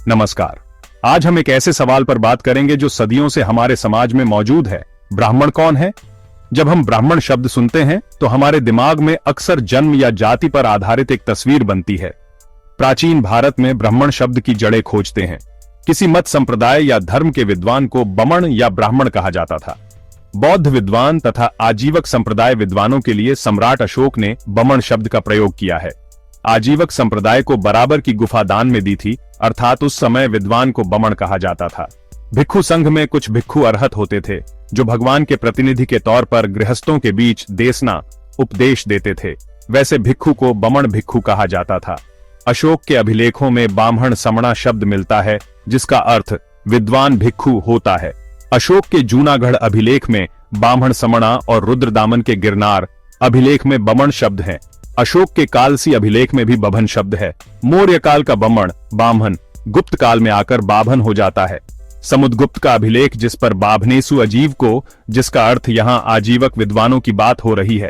नमस्कार। आज हम एक ऐसे सवाल पर बात करेंगे जो सदियों से हमारे समाज में मौजूद है। ब्राह्मण कौन है? जब हम ब्राह्मण शब्द सुनते हैं तो हमारे दिमाग में अक्सर जन्म या जाति पर आधारित एक तस्वीर बनती है। प्राचीन भारत में ब्राह्मण शब्द की जड़ें खोजते हैं। किसी मत संप्रदाय या धर्म के विद्वान को बमण या ब्राह्मण कहा जाता था। बौद्ध विद्वान तथा आजीवक संप्रदाय विद्वानों के लिए सम्राट अशोक ने बमण शब्द का प्रयोग किया है। आजीवक संप्रदाय को बराबर की गुफा दान में दी थी, अर्थात उस समय विद्वान को बमण कहा जाता था। भिक्षु संघ में कुछ भिक्षु अरहत होते थे जो भगवान के प्रतिनिधि के तौर पर गृहस्थों के बीच देसना उपदेश देते थे। वैसे भिक्षु को बमण भिक्षु कहा जाता था। अशोक के अभिलेखों में बाम्हण समणा शब्द मिलता है जिसका अर्थ विद्वान भिक्षु होता है। अशोक के जूनागढ़ अभिलेख में बाम्हण समणा और रुद्रदामन के गिरनार अभिलेख में बमण शब्द है। अशोक के कालसी अभिलेख में भी बभन शब्द है। मौर्य काल का बमण बाम्हन गुप्त काल में आकर बाभन हो जाता है। समुद्रगुप्त का अभिलेख जिस पर बाभनेसु अजीव को, जिसका अर्थ यहाँ आजीवक विद्वानों की बात हो रही है।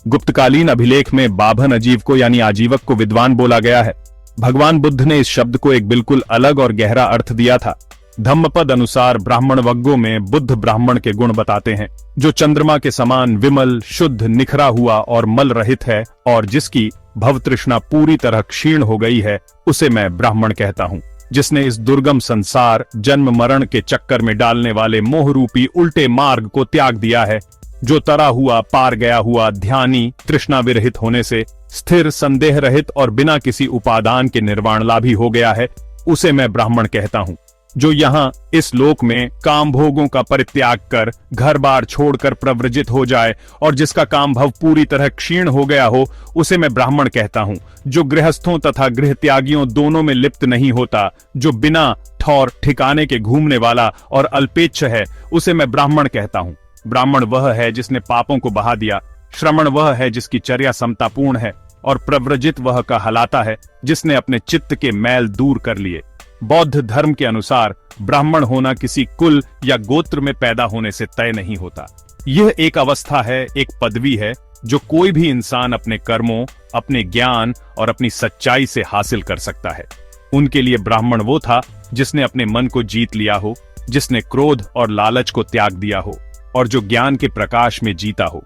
गुप्तकालीन अभिलेख में बाभन अजीव को यानी आजीवक को विद्वान बोला गया है। भगवान बुद्ध ने इस शब्द को एक बिल्कुल अलग और गहरा अर्थ दिया था। धम्मपद अनुसार ब्राह्मण वग्गों में बुद्ध ब्राह्मण के गुण बताते हैं, जो चंद्रमा के समान विमल, शुद्ध, निखरा हुआ और मल रहित है और जिसकी भव तृष्णा पूरी तरह क्षीण हो गई है, उसे मैं ब्राह्मण कहता हूँ। जिसने इस दुर्गम संसार जन्म मरण के चक्कर में डालने वाले मोहरूपी उल्टे मार्ग को त्याग दिया है, जो तरा हुआ पार गया हुआ ध्यानी तृष्णा विरहित होने से स्थिर, संदेह रहित और बिना किसी उपादान के निर्वाण लाभी हो गया है, उसे मैं ब्राह्मण कहता हूँ। जो यहाँ इस लोक में काम भोगों का परित्याग कर घर बार छोड़कर प्रव्रजित हो जाए और जिसका काम भव पूरी तरह क्षीण हो गया हो, उसे मैं ब्राह्मण कहता हूँ। जो गृहस्थों तथा गृह त्यागियों दोनों में लिप्त नहीं होता, जो बिना ठौर ठिकाने के घूमने वाला और अल्पेच्छ है, उसे मैं ब्राह्मण कहता हूँ। ब्राह्मण वह है जिसने पापों को बहा दिया, श्रमण वह है जिसकी चर्या समतापूर्ण है और प्रव्रजित वह कहलाता है जिसने अपने चित्त के मैल दूर कर लिए। बौद्ध धर्म के अनुसार ब्राह्मण होना किसी कुल या गोत्र में पैदा होने से तय नहीं होता। यह एक अवस्था है, एक पदवी है जो कोई भी इंसान अपने कर्मों, अपने ज्ञान और अपनी सच्चाई से हासिल कर सकता है। उनके लिए ब्राह्मण वो था जिसने अपने मन को जीत लिया हो, जिसने क्रोध और लालच को त्याग दिया हो और जो ज्ञान के प्रकाश में जीता हो।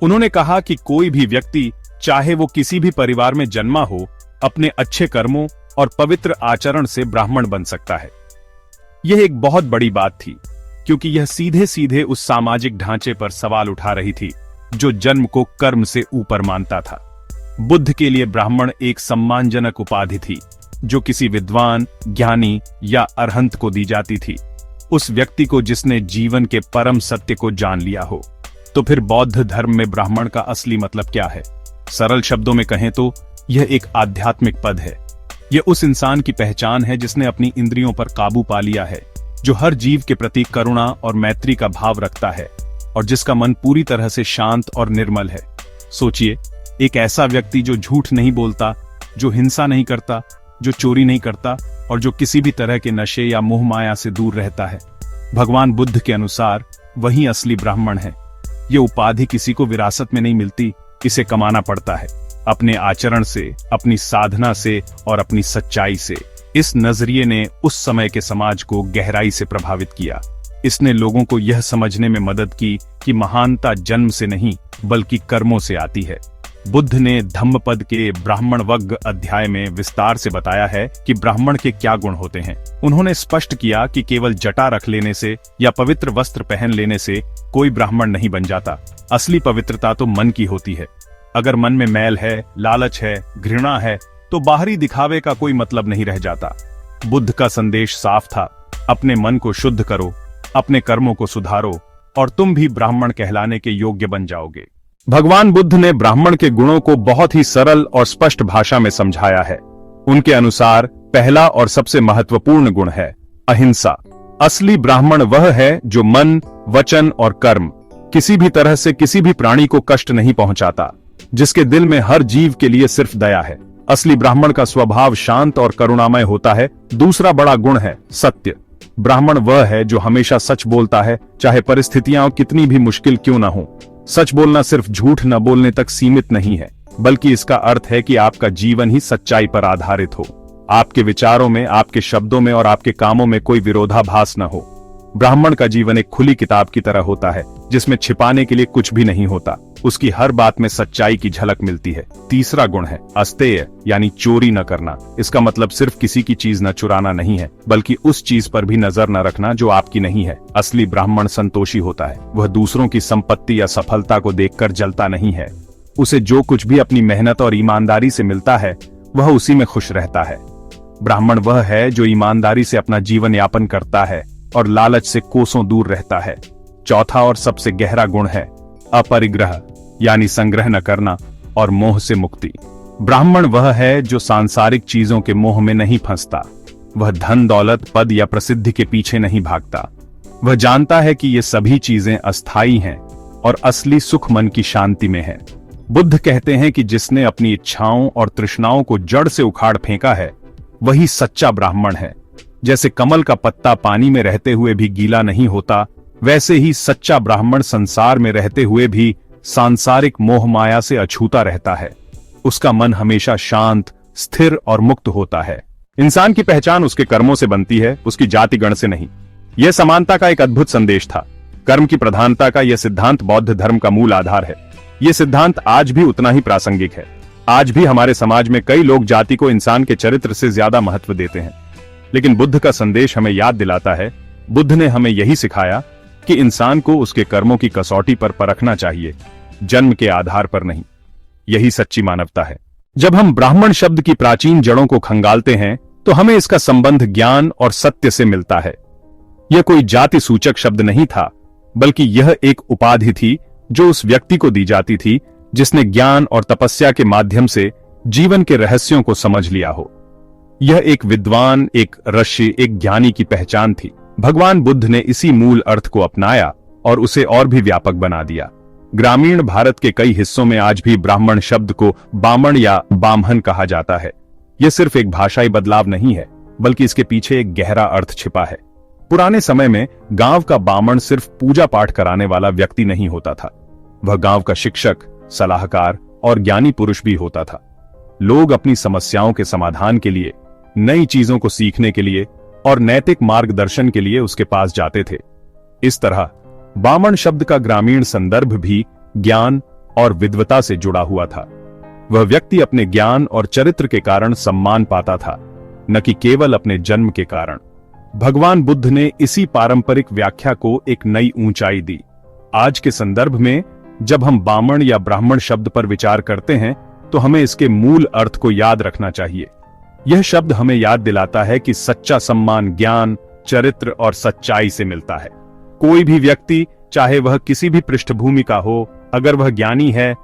उन्होंने कहा कि कोई भी व्यक्ति, चाहे वो किसी भी परिवार में जन्मा हो, अपने अच्छे कर्मों और पवित्र आचरण से ब्राह्मण बन सकता है। यह एक बहुत बड़ी बात थी, क्योंकि यह सीधे सीधे उस सामाजिक ढांचे पर सवाल उठा रही थी जो जन्म को कर्म से ऊपर मानता था। बुद्ध के लिए ब्राह्मण एक सम्मानजनक उपाधि थी जो किसी विद्वान, ज्ञानी या अरहंत को दी जाती थी, उस व्यक्ति को जिसने जीवन के परम सत्य को जान लिया हो। तो फिर बौद्ध धर्म में ब्राह्मण का असली मतलब क्या है? सरल शब्दों में कहें तो यह एक आध्यात्मिक पद है। यह उस इंसान की पहचान है जिसने अपनी इंद्रियों पर काबू पा लिया है, जो हर जीव के प्रति करुणा और मैत्री का भाव रखता है और जिसका मन पूरी तरह से शांत और निर्मल है। सोचिए, एक ऐसा व्यक्ति जो झूठ नहीं बोलता, जो हिंसा नहीं करता, जो चोरी नहीं करता और जो किसी भी तरह के नशे या मोह माया से दूर रहता है। भगवान बुद्ध के अनुसार वही असली ब्राह्मण है। ये उपाधि किसी को विरासत में नहीं मिलती, इसे कमाना पड़ता है, अपने आचरण से, अपनी साधना से और अपनी सच्चाई से। इस नजरिए ने उस समय के समाज को गहराई से प्रभावित किया। इसने लोगों को यह समझने में मदद की कि महानता जन्म से नहीं बल्कि कर्मों से आती है। बुद्ध ने धम्मपद के ब्राह्मण वग्ग अध्याय में विस्तार से बताया है कि ब्राह्मण के क्या गुण होते हैं। उन्होंने स्पष्ट किया कि केवल जटा रख लेने से या पवित्र वस्त्र पहन लेने से कोई ब्राह्मण नहीं बन जाता। असली पवित्रता तो मन की होती है। अगर मन में मैल है, लालच है, घृणा है, तो बाहरी दिखावे का कोई मतलब नहीं रह जाता। बुद्ध का संदेश साफ था, अपने मन को शुद्ध करो, अपने कर्मों को सुधारो और तुम भी ब्राह्मण कहलाने के योग्य बन जाओगे। भगवान बुद्ध ने ब्राह्मण के गुणों को बहुत ही सरल और स्पष्ट भाषा में समझाया है। उनके अनुसार पहला और सबसे महत्वपूर्ण गुण है अहिंसा। असली ब्राह्मण वह है जो मन, वचन और कर्म किसी भी तरह से किसी भी प्राणी को कष्ट नहीं पहुंचाता, जिसके दिल में हर जीव के लिए सिर्फ दया है। असली ब्राह्मण का स्वभाव शांत और करुणामय होता है। दूसरा बड़ा गुण है सत्य। ब्राह्मण वह है जो हमेशा सच बोलता है, चाहे परिस्थितियां कितनी भी मुश्किल क्यों न हो। सच बोलना सिर्फ झूठ न बोलने तक सीमित नहीं है, बल्कि इसका अर्थ है कि आपका जीवन ही सच्चाई पर आधारित हो। आपके विचारों में, आपके शब्दों में और आपके कामों में कोई विरोधाभास न हो। ब्राह्मण का जीवन एक खुली किताब की तरह होता है, जिसमें छिपाने के लिए कुछ भी नहीं होता। उसकी हर बात में सच्चाई की झलक मिलती है। तीसरा गुण है अस्तेय, यानी चोरी न करना। इसका मतलब सिर्फ किसी की चीज न चुराना नहीं है, बल्कि उस चीज पर भी नजर न रखना जो आपकी नहीं है। असली ब्राह्मण संतोषी होता है। वह दूसरों की संपत्ति या सफलता को देखकर जलता नहीं है। उसे जो कुछ भी अपनी मेहनत और ईमानदारी से मिलता है, वह उसी में खुश रहता है। ब्राह्मण वह है जो ईमानदारी से अपना जीवन यापन करता है और लालच से कोसों दूर रहता है। चौथा और सबसे गहरा गुण है अपरिग्रह, यानी संग्रह न करना और मोह से मुक्ति। ब्राह्मण वह है जो सांसारिक चीजों के मोह में नहीं फंसता। वह धन, दौलत, पद या प्रसिद्धि के पीछे नहीं भागता। वह जानता है कि ये सभी चीजें अस्थायी हैं और असली सुख मन की शांति में है। बुद्ध कहते हैं कि जिसने अपनी इच्छाओं और तृष्णाओं को जड़ से उखाड़ फेंका है, वही सच्चा ब्राह्मण है। जैसे कमल का पत्ता पानी में रहते हुए भी गीला नहीं होता, वैसे ही सच्चा ब्राह्मण संसार में रहते हुए भी सांसारिक मोह माया से अछूता रहता है। उसका मन हमेशा शांत, स्थिर और मुक्त होता है। इंसान की पहचान उसके कर्मों से बनती है, उसकी जाति गण से नहीं। यह समानता का एक अद्भुत संदेश था। कर्म की प्रधानता का यह सिद्धांत बौद्ध धर्म का मूल आधार है। यह सिद्धांत आज भी उतना ही प्रासंगिक है। आज भी हमारे समाज में कई लोग जाति को इंसान के चरित्र से ज्यादा महत्व देते हैं, लेकिन बुद्ध का संदेश हमें याद दिलाता है, बुद्ध ने हमें यही सिखाया कि इंसान को उसके कर्मों की कसौटी पर परखना चाहिए, जन्म के आधार पर नहीं। यही सच्ची मानवता है। जब हम ब्राह्मण शब्द की प्राचीन जड़ों को खंगालते हैं, तो हमें इसका संबंध ज्ञान और सत्य से मिलता है। यह कोई जाति सूचक शब्द नहीं था, बल्कि यह एक उपाधि थी जो उस व्यक्ति को दी जाती थी जिसने ज्ञान और तपस्या के माध्यम से जीवन के रहस्यों को समझ लिया हो। यह एक विद्वान, एक ऋषि, एक ज्ञानी की पहचान थी। भगवान बुद्ध ने इसी मूल अर्थ को अपनाया और उसे और भी व्यापक बना दिया। ग्रामीण भारत के कई हिस्सों में आज भी ब्राह्मण शब्द को बामण या बामहन कहा जाता है। यह सिर्फ एक भाषाई बदलाव नहीं है, बल्कि इसके पीछे एक गहरा अर्थ छिपा है। पुराने समय में गांव का बामण सिर्फ पूजा पाठ कराने वाला व्यक्ति नहीं होता था। वह गांव का शिक्षक, सलाहकार और ज्ञानी पुरुष भी होता था। लोग अपनी समस्याओं के समाधान के लिए, नई चीजों को सीखने के लिए और नैतिक मार्गदर्शन के लिए उसके पास जाते थे। इस तरह बामण शब्द का ग्रामीण संदर्भ भी ज्ञान और विद्वता से जुड़ा हुआ था। वह व्यक्ति अपने ज्ञान और चरित्र के कारण सम्मान पाता था, न कि केवल अपने जन्म के कारण। भगवान बुद्ध ने इसी पारंपरिक व्याख्या को एक नई ऊंचाई दी। आज के संदर्भ में जब हम बामण या ब्राह्मण शब्द पर विचार करते हैं, तो हमें इसके मूल अर्थ को याद रखना चाहिए। यह शब्द हमें याद दिलाता है कि सच्चा सम्मान ज्ञान, चरित्र और सच्चाई से मिलता है। कोई भी व्यक्ति, चाहे वह किसी भी पृष्ठभूमि का हो, अगर वह ज्ञानी है,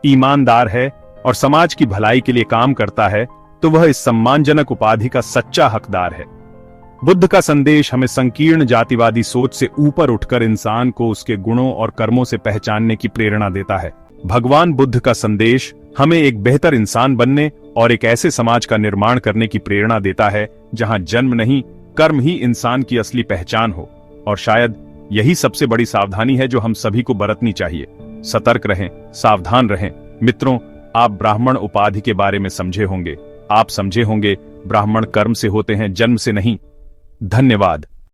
ईमानदार है और समाज की भलाई के लिए काम करता है, तो वह इस सम्मानजनक उपाधि का सच्चा हकदार है। बुद्ध का संदेश हमें संकीर्ण जातिवादी सोच से ऊपर उठकर इंसान को उसके गुणों और कर्मों से पहचानने की प्रेरणा देता है। भगवान बुद्ध का संदेश हमें एक बेहतर इंसान बनने और एक ऐसे समाज का निर्माण करने की प्रेरणा देता है जहां जन्म नहीं, कर्म ही इंसान की असली पहचान हो। और शायद यही सबसे बड़ी सावधानी है जो हम सभी को बरतनी चाहिए। सतर्क रहें, सावधान रहें। मित्रों, आप ब्राह्मण उपाधि के बारे में समझे होंगे। आप समझे होंगे ब्राह्मण कर्म से होते हैं, जन्म से नहीं। धन्यवाद।